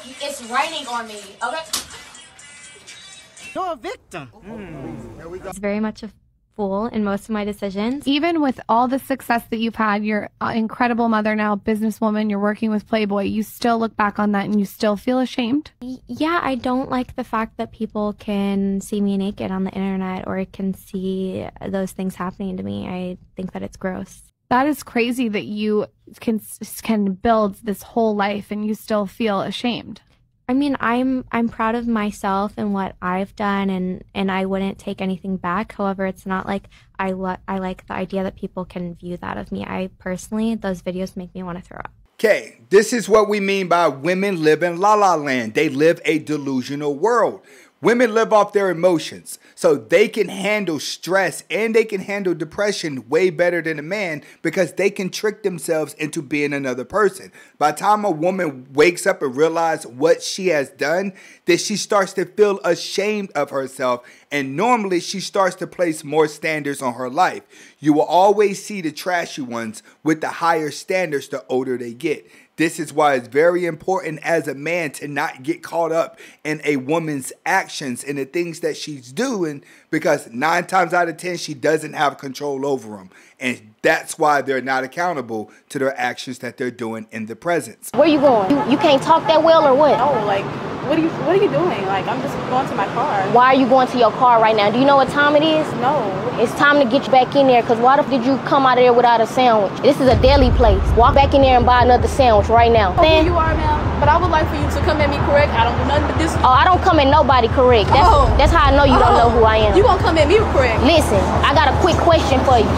it's raining on me. Okay. You're a victim. It's very much a fool in most of my decisions. Even with all the success that you've had, you're an incredible mother now, businesswoman, you're working with Playboy, you still look back on that and you still feel ashamed? Yeah, I don't like the fact that people can see me naked on the internet or can see those things happening to me. I think that it's gross. That is crazy that you can build this whole life and you still feel ashamed. I mean, I'm proud of myself and what I've done, and I wouldn't take anything back. However, it's not like I like the idea that people can view that of me. I personally, those videos make me want to throw up. Okay, this is what we mean by women live in la la land. They live a delusional world. Women live off their emotions, so they can handle stress and they can handle depression way better than a man because they can trick themselves into being another person. By the time a woman wakes up and realizes what she has done, then she starts to feel ashamed of herself, and normally she starts to place more standards on her life. You will always see the trashy ones with the higher standards the older they get. This is why it's very important as a man to not get caught up in a woman's actions and the things that she's doing, because 9 times out of 10, she doesn't have control over them. And that's why they're not accountable to their actions that they're doing in the presence. Where you going? You can't talk that well or what? Oh, like, what are you doing? Like, I'm just going to my car. Why are you going to your car right now? Do you know what time it is? No. It's time to get you back in there, because why the f did you come out of there without a sandwich? This is a deli place. Walk back in there and buy another sandwich right now. Okay, you are now, but I would like for you to come at me correct. I don't do nothing but this. Oh, I don't come at nobody correct. That's how I know you don't know who I am. You gonna come at me correct? Listen, I got a quick question for you.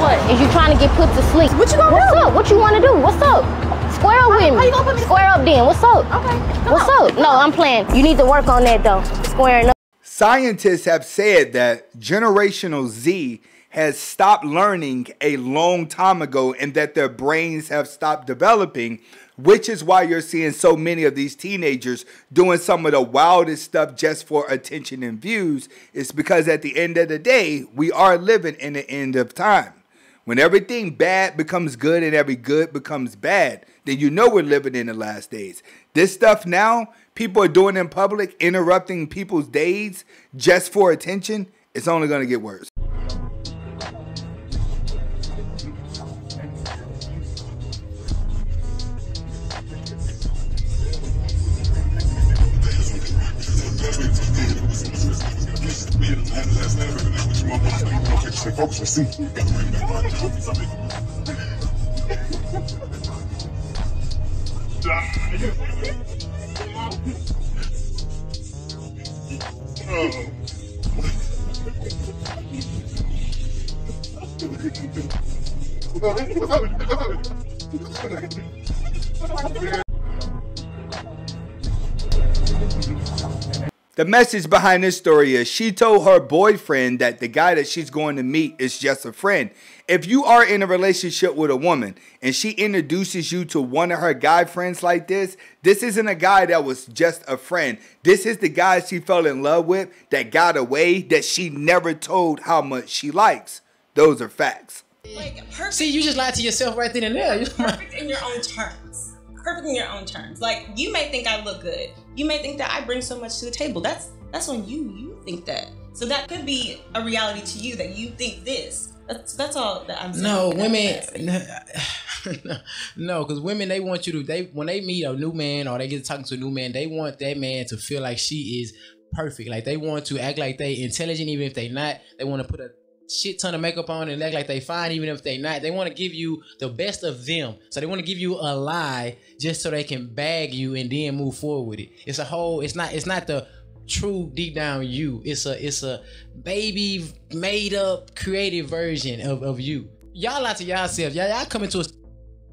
What? Is you trying to get put to sleep? What you gonna do? What's up? What you want to do? What's up? Square up with me. How you gonna put me Square up then. What's up? Okay. What's up? No, I'm playing. You need to work on that though. Squaring up. Scientists have said that generational Z has stopped learning a long time ago and that their brains have stopped developing, which is why you're seeing so many of these teenagers doing some of the wildest stuff just for attention and views. It's because at the end of the day, we are living in the end of time. When everything bad becomes good and every good becomes bad, then you know we're living in the last days. This stuff now, people are doing in public, interrupting people's days just for attention. It's only going to get worse. The message behind this story is she told her boyfriend that the guy that she's going to meet is just a friend. If you are in a relationship with a woman and she introduces you to one of her guy friends like this isn't a guy that was just a friend. This is the guy she fell in love with, that got away, that she never told how much she likes. Those are facts. Like, perfect. See, you just lied to yourself right then and there. Perfect in your own terms. Perfect in your own terms. Like, you may think I look good. You may think that I bring so much to the table. That's on you. You think that. So that could be a reality to you that you think this. That's all that I'm saying. No, women. No, because women, they want you to. When they meet a new man or they get talking to a new man, they want that man to feel like she is perfect. Like, they want to act like they intelligent even if they not. They want to put a shit ton of makeup on and act like they fine even if they not. They want to give you the best of them. So they want to give you a lie just so they can bag you and then move forward with it. It's a whole, it's not the true deep down you. It's a baby made up creative version of you. Y'all lie to yourself. Y'all coming to us.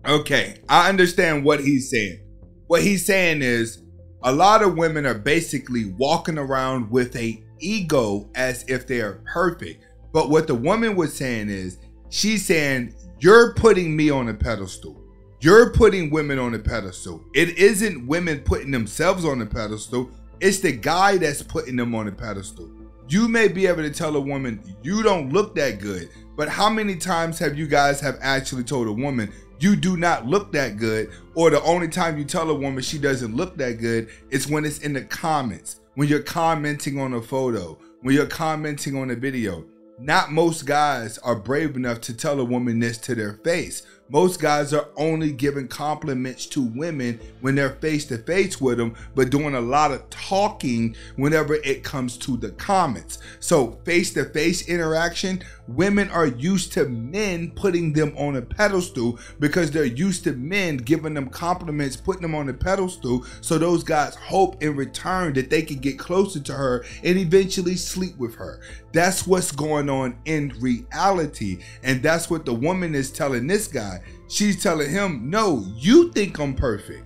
Okay, I understand what he's saying. What he's saying is a lot of women are basically walking around with a ego as if they are perfect. But what the woman was saying is, she's saying, you're putting me on a pedestal. You're putting women on a pedestal. It isn't women putting themselves on a pedestal. It's the guy that's putting them on a pedestal. You may be able to tell a woman, you don't look that good. But how many times have you guys have actually told a woman, you do not look that good, or the only time you tell a woman she doesn't look that good is when it's in the comments, when you're commenting on a photo, when you're commenting on a video. Not most guys are brave enough to tell a woman this to their face. Most guys are only giving compliments to women when they're face to face with them, but doing a lot of talking whenever it comes to the comments. So face to face interaction, women are used to men putting them on a pedestal because they're used to men giving them compliments, putting them on a pedestal. So those guys hope in return that they can get closer to her and eventually sleep with her. That's what's going on in reality. And that's what the woman is telling this guy. She's telling him, no, you think I'm perfect.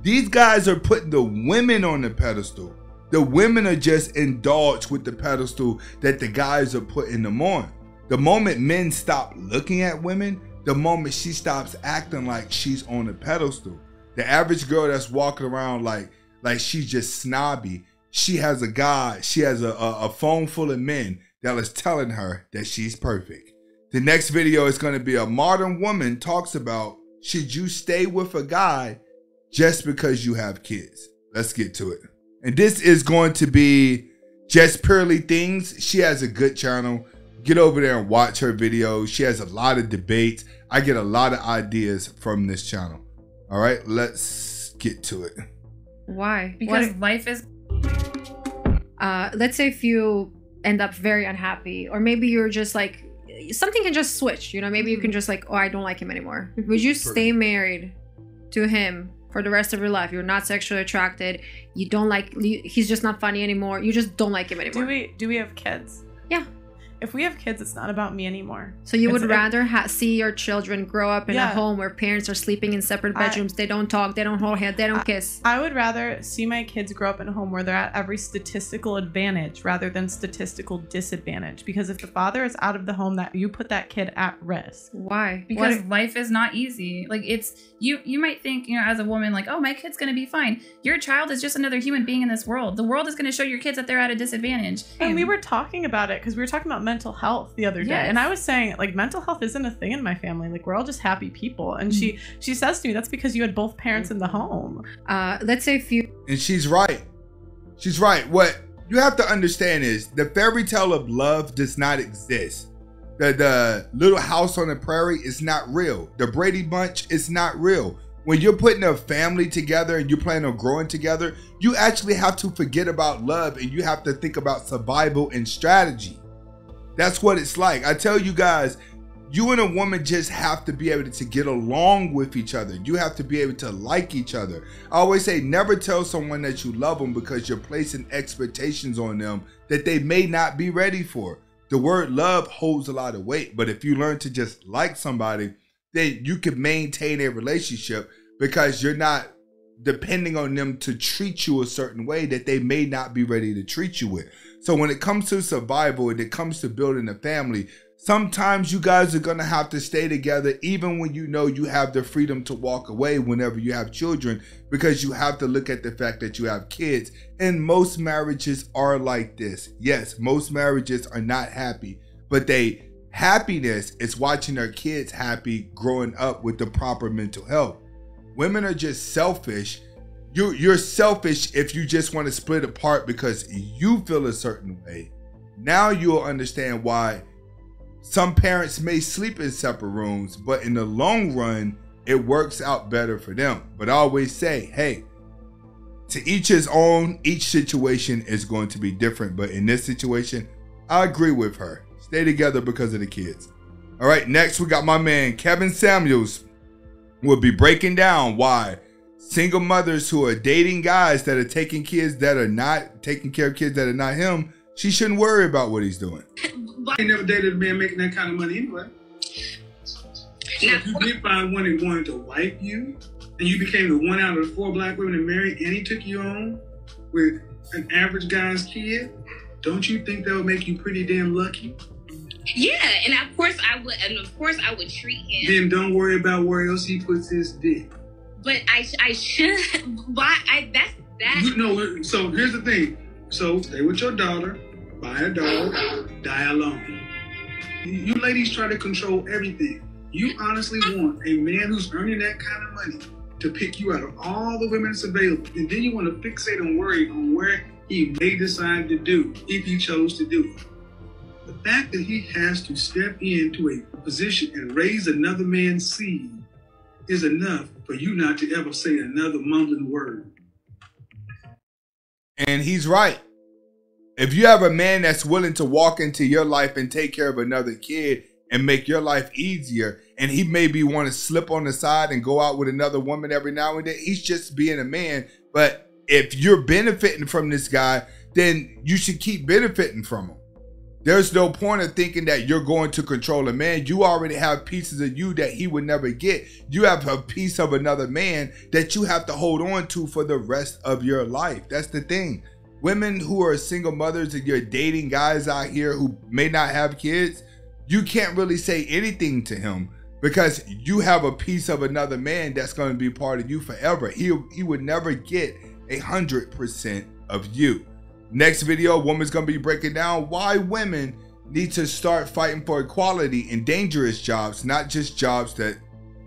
These guys are putting the women on the pedestal. The women are just indulged with the pedestal that the guys are putting them on. The moment men stop looking at women, the moment she stops acting like she's on a pedestal. The average girl that's walking around like she's just snobby, she has a guy, she has a phone full of men that is telling her that she's perfect. The next video is going to be a modern woman talks about, should you stay with a guy just because you have kids? Let's get to it. And this is going to be Just Purely Things. She has a good channel. Get over there and watch her videos. She has a lot of debates. I get a lot of ideas from this channel. All right, let's get to it. Why? Because life is... let's say if you end up very unhappy, or maybe you're just like, something can just switch, you know, maybe you can just like, oh, I don't like him anymore. Would you stay married to him for the rest of your life? You're not sexually attracted, you don't like, he's just not funny anymore, you just don't like him anymore. Do we have kids? Yeah. If we have kids, it's not about me anymore. So you would rather see your children grow up in a home where parents are sleeping in separate bedrooms, they don't talk, they don't hold hands, they don't kiss. I would rather see my kids grow up in a home where they're at every statistical advantage rather than statistical disadvantage. Because if the father is out of the home, that you put that kid at risk. Why? Because life is not easy. Like, it's, you might think, you know, as a woman, like, oh, my kid's gonna be fine. Your child is just another human being in this world. The world is gonna show your kids that they're at a disadvantage. And we were talking about it because we were talking about mental health the other day. And I was saying, like, mental health isn't a thing in my family. Like, we're all just happy people. And she says to me, that's because you had both parents in the home. Let's say if you... And she's right. She's right. What you have to understand is the fairy tale of love does not exist. The Little House on the Prairie is not real. The Brady Bunch is not real. When you're putting a family together and you're planning on growing together, you actually have to forget about love and you have to think about survival and strategy. That's what it's like. I tell you guys, you and a woman just have to be able to get along with each other. You have to be able to like each other. I always say, never tell someone that you love them because you're placing expectations on them that they may not be ready for. The word love holds a lot of weight, but if you learn to just like somebody, then you can maintain a relationship because you're not depending on them to treat you a certain way that they may not be ready to treat you with. So when it comes to survival and it comes to building a family, sometimes you guys are going to have to stay together even when you know you have the freedom to walk away whenever you have children, because you have to look at the fact that you have kids. And most marriages are like this. Yes, most marriages are not happy, but happiness is watching their kids happy growing up with the proper mental health. Women are just selfish. You're selfish if you just want to split apart because you feel a certain way. Now you'll understand why some parents may sleep in separate rooms, but in the long run, it works out better for them. But I always say, hey, to each his own, each situation is going to be different. But in this situation, I agree with her. Stay together because of the kids. All right, next we got my man, Kevin Samuels, will be breaking down why single mothers who are dating guys that are taking kids that are not taking care of kids that are not him, she shouldn't worry about what he's doing. I never dated a man making that kind of money anyway. So if you did find one that wanted to wife you, and you became the one out of the 4 black women to marry, and he took you on with an average guy's kid, don't you think that would make you pretty damn lucky? Yeah, and of course I would treat him. Then don't worry about where else he puts his dick. But I should. Why? That's that. No, so here's the thing. So stay with your daughter, buy a dog, die alone. You ladies try to control everything. You honestly want a man who's earning that kind of money to pick you out of all the women that's available, and then you want to fixate and worry on where he may decide to do if he chose to do it. The fact that he has to step into a position and raise another man's seed is enough for you not to ever say another mumbling word. And he's right. If you have a man that's willing to walk into your life and take care of another kid and make your life easier, and he maybe want to slip on the side and go out with another woman every now and then, he's just being a man. But if you're benefiting from this guy, then you should keep benefiting from him. There's no point of thinking that you're going to control a man. You already have pieces of you that he would never get. You have a piece of another man that you have to hold on to for the rest of your life. That's the thing. Women who are single mothers and you're dating guys out here who may not have kids, you can't really say anything to him because you have a piece of another man that's going to be part of you forever. He would never get 100% of you. Next video, a woman's going to be breaking down why women need to start fighting for equality in dangerous jobs, not just jobs that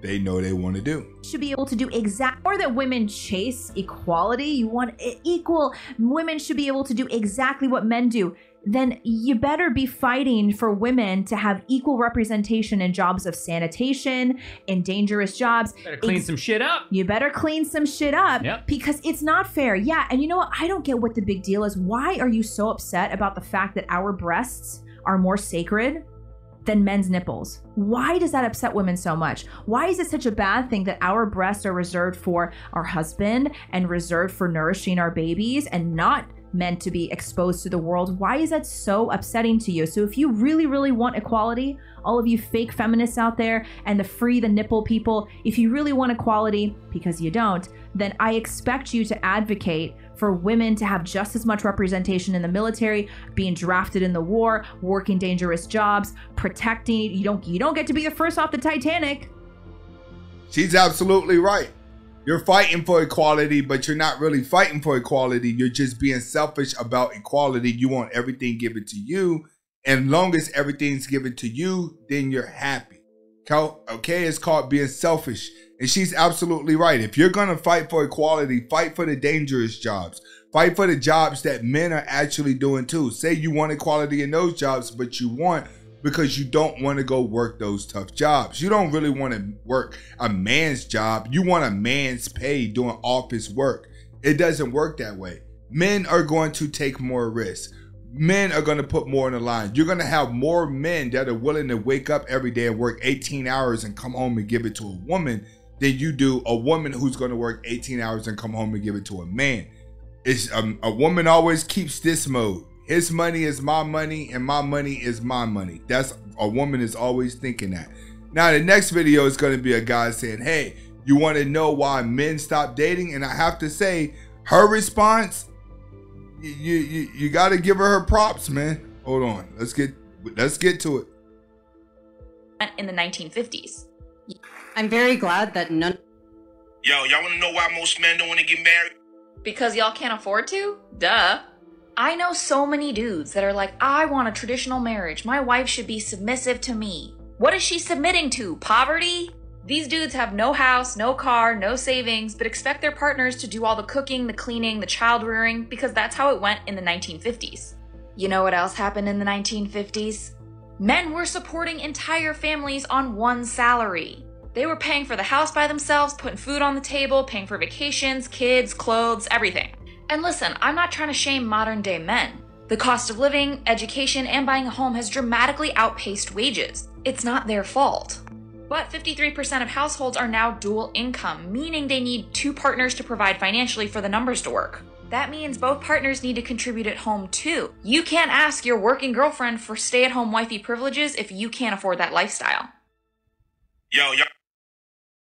they know they want to do. Should be able to do more that women chase equality. You want equal. Women should be able to do exactly what men do. Then you better be fighting for women to have equal representation in jobs of sanitation, in dangerous jobs. Better clean some shit up. You better clean some shit up because it's not fair. Yeah, and you know what? I don't get what the big deal is. Why are you so upset about the fact that our breasts are more sacred than men's nipples? Why does that upset women so much? Why is it such a bad thing that our breasts are reserved for our husband and reserved for nourishing our babies and not meant to be exposed to the world? Why is that so upsetting to you? So if you really, really want equality, all of you fake feminists out there and the free the nipple people, if you really want equality, because you don't, then I expect you to advocate for women to have just as much representation in the military, being drafted in the war, working dangerous jobs, protecting. You don't get to be the first off the Titanic. She's absolutely right. You're fighting for equality, but you're not really fighting for equality. You're just being selfish about equality. You want everything given to you. And long as everything's given to you, then you're happy. Okay, it's called being selfish. And she's absolutely right. If you're going to fight for equality, fight for the dangerous jobs. Fight for the jobs that men are actually doing too. Say you want equality in those jobs, but you want because you don't want to go work those tough jobs. You don't really want to work a man's job. You want a man's pay doing office work. It doesn't work that way. Men are going to take more risks. Men are going to put more on the line. You're going to have more men that are willing to wake up every day and work 18 hours and come home and give it to a woman than you do a woman who's going to work 18 hours and come home and give it to a man. It's a woman always keeps this mode. His money is my money and my money is my money. That's a woman is always thinking that. Now the next video is going to be a guy saying, hey, you want to know why men stop dating? And I have to say her response, you got to give her props, man. Hold on. Let's get to it. In the 1950s. I'm very glad that none. Yo, y'all want to know why most men don't want to get married? Because y'all can't afford to? Duh. I know so many dudes that are like, I want a traditional marriage. My wife should be submissive to me. What is she submitting to? Poverty? These dudes have no house, no car, no savings, but expect their partners to do all the cooking, the cleaning, the child rearing, because that's how it went in the 1950s. You know what else happened in the 1950s? Men were supporting entire families on one salary. They were paying for the house by themselves, putting food on the table, paying for vacations, kids, clothes, everything. And listen, I'm not trying to shame modern day men. The cost of living, education, and buying a home has dramatically outpaced wages. It's not their fault. But 53% of households are now dual income, meaning they need two partners to provide financially for the numbers to work. That means both partners need to contribute at home too. You can't ask your working girlfriend for stay-at-home wifey privileges if you can't afford that lifestyle. Yo.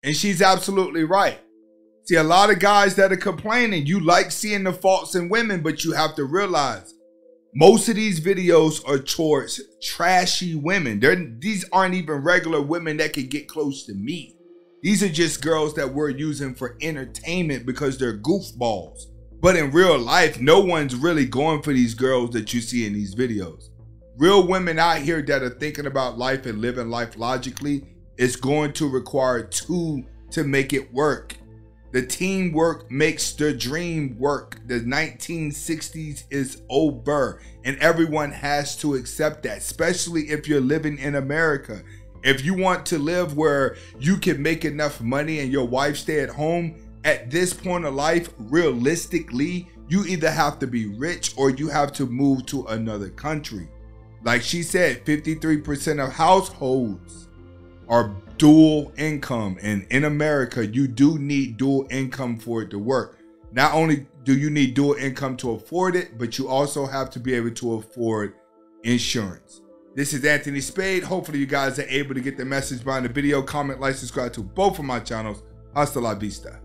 And she's absolutely right. See, a lot of guys that are complaining, you like seeing the faults in women, but you have to realize most of these videos are towards trashy women. These aren't even regular women that can get close to me. These are just girls that we're using for entertainment because they're goofballs. But in real life, no one's really going for these girls that you see in these videos. Real women out here that are thinking about life and living life logically It's going to require two to make it work. The teamwork makes the dream work. The 1960s is over, and everyone has to accept that, especially if you're living in America. If you want to live where you can make enough money and your wife stay at home, at this point of life, realistically, you either have to be rich or you have to move to another country. Like she said, 53% of households are dual income, and in America you do need dual income for it to work. Not only do you need dual income to afford it, but you also have to be able to afford insurance. This is Anthony Spade. Hopefully you guys are able to get the message behind the video. Comment, like, subscribe to both of my channels. Hasta la vista.